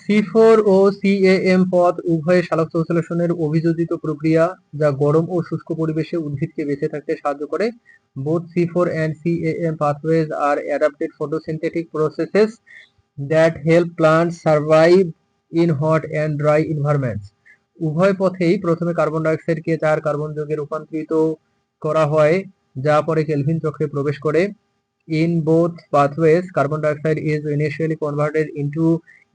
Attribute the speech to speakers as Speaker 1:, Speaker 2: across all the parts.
Speaker 1: C4 ও CAM পথ উভয়ে সালোক সংশ্লেষণের অভিযোজিত প্রক্রিয়া যা গরম ও শুষ্ক পরিবেশে উদ্ভিদকে বেঁচে থাকতে সাহায্য করে। Both C4 and CAM pathways are adapted photosynthetic processes that help plants survive in hot and dry environments. উভয় পথেই প্রথমে কার্বন ডাইঅক্সাইডকে 4 কার্বন যৌগে রূপান্তরিত করা হয় যা পরে কেলভিন চক্রে প্রবেশ করে। In both pathways, carbon dioxide is initially converted into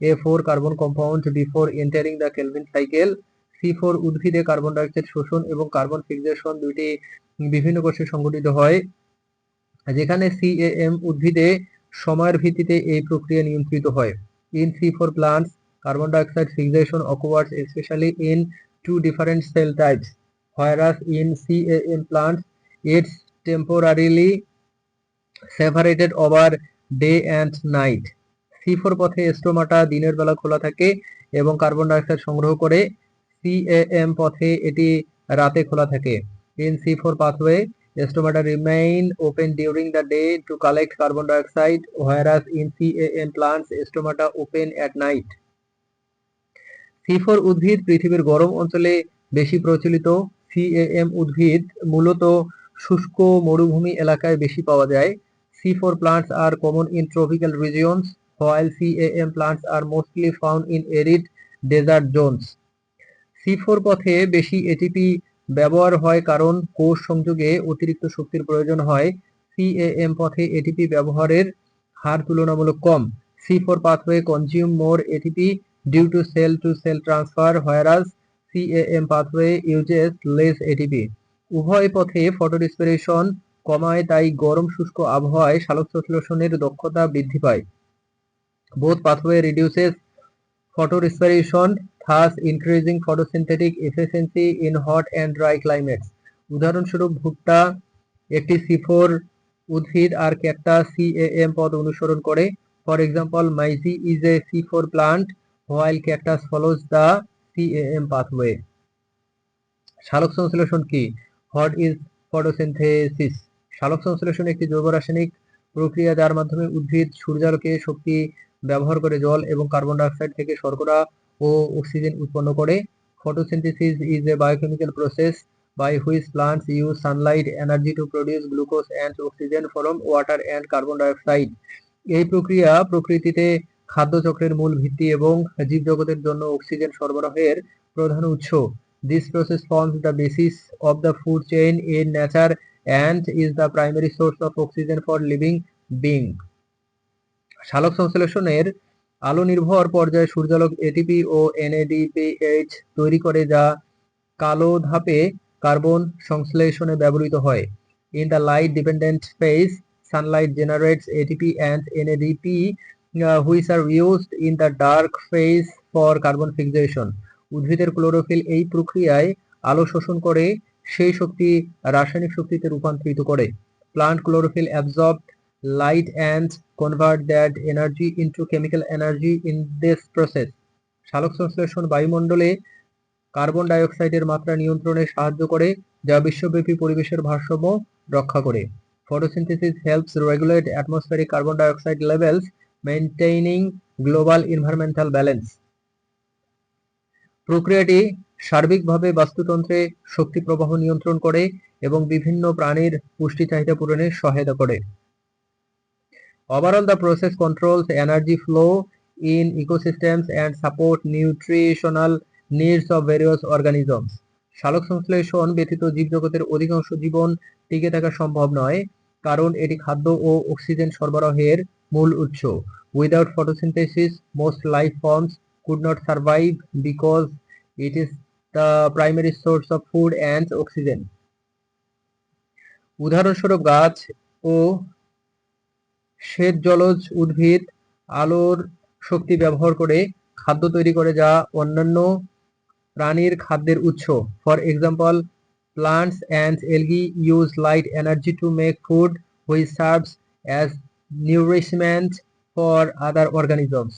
Speaker 1: a 4 carbon compound before entering the Kelvin cycle. C4 উদ্ভিদে কার্বন ডাইঅক্সাইড শোষণ এবং কার্বন ফিক্সেশন দুইটি বিভিন্ন কোষে সংঘটিত হয়, যেখানে CAM উদ্ভিদে সময়ের ভিত্তিতে এই প্রক্রিয়া নিয়ন্ত্রিত হয়। In C4 plants, carbon dioxide fixation occurs especially in two different cell types, whereas in CAM plants, it's temporarily separated over day and night. C4 পথে স্টোমাটা দিনের বেলা খোলা থাকে এবং কার্বন ডাইঅক্সাইড সংগ্রহ করে। CAM পথে এটি রাতে খোলা থাকে। In C4 pathway, stomata remain open during the day to collect carbon dioxide, whereas in CAM plants, stomata open at night. C4 উদ্ভিদ পৃথিবীর গরম অঞ্চলে বেশি প্রচলিত। CAM উদ্ভিদ মূলত শুষ্ক মরুভূমি এলাকায় বেশি পাওয়া যায়। C4 plants are common in tropical regions, while CAM plants are mostly found in arid desert zones. C4 পথে বেশি এটিপি ব্যবহার হয় কারণ কোষ সংযোগে অতিরিক্ত শক্তির প্রয়োজন হয়। CAM পথে এটিপি ব্যবহারের হার তুলনামূলক কম। C4 pathway consume more ATP due to cell transfer, whereas CAM pathway uses less ATP. উভয় পথে ফটোরেসপিরেশন কমায়, তাই গরম শুষ্ক আবহাওয়ায় সালোক সংশ্লেষণের দক্ষতা বৃদ্ধি পায়। Both pathway reduces photorespiration, thus increasing photosynthetic efficiency in hot and dry climates. উদাহরণস্বরূপ ভুট্টা একটি C4 উদ্ভিদ আর ক্যাকটাস CAM পথ অনুসরণ করে। For example, maize is a C4 plant while cactus follows the CAM pathway. সালোক সংশ্লেষণ কি? What is photosynthesis? সালোক সংশ্লেষণ একটি জৈব রাসায়নিক প্রক্রিয়া যার মাধ্যমে উদ্ভিদ সূর্যালোকে শক্তি ব্যবহার করে জল এবং কার্বন ডাইঅক্সাইড থেকে শর্করা ও অক্সিজেন উৎপন্ন করে। Photosynthesis is a biochemical process by which plants use sunlight energy to produce glucose and oxygen from water and carbon dioxide. এই প্রক্রিয়া প্রকৃতিতে খাদ্য চক্রের মূল ভিত্তি এবং জীবজগতের জন্য অক্সিজেন সরবরাহের প্রধান উৎস। This process forms the basis of the food chain in nature and is the primary source of oxygen for living being. সালোক সংশ্লেষণের আলো নির্ভর পর্যায়ে সূর্যালোক ATP ও NADPH তৈরি করে যা কালো ধাপে কার্বন সংশ্লেষণে ব্যবহৃত হয়। In the light dependent phase, sunlight generates ATP and NADP, which are used in the dark phase for carbon fixation. উদ্ভিদের ক্লোরোফিল এই প্রক্রিয়ায় আলো শোষণ করে সেই শক্তি রাসায়নিক শক্তিতে রূপান্তরিত করে। Plant chlorophyll absorb light and convert that energy into chemical energy in this process. সালোক সংশ্লেষণ বায়ুমণ্ডলে কার্বন ডাইঅক্সাইডের মাত্রা নিয়ন্ত্রণে সাহায্য করে যা বিশ্বব্যাপী পরিবেশের ভারসাম্য রক্ষা করে। Photosynthesis helps regulate atmospheric carbon dioxide levels, maintaining global environmental balance. প্রক্রিয়াটি সার্বিকভাবে বাস্তুতন্ত্রে শক্তি প্রবাহ নিয়ন্ত্রণ করে এবং বিভিন্ন প্রাণীর পুষ্টি চাহিদা পূরণে সহায়তা করে। Overall, the process controls energy flow in ecosystems and support nutritional needs of various organisms. সালোক সংশ্লেষণ ব্যতীত জীবজগতের অধিকাংশ জীবন টিকে থাকা সম্ভব নয় কারণ এটি খাদ্য ও অক্সিজেন সরবরাহের মূল উৎস। Without photosynthesis, most life forms could not survive because it is the primary source of food and oxygen. উদাহরণস্বরূপ গাছ ও শ্বেত জলজ উদ্ভিদ আলোর শক্তি ব্যবহার করে খাদ্য তৈরি করে যা অন্যান্য প্রাণীর খাদ্যের উৎস। For example, plants and algae use light energy to make food which serves as nourishment for other organisms.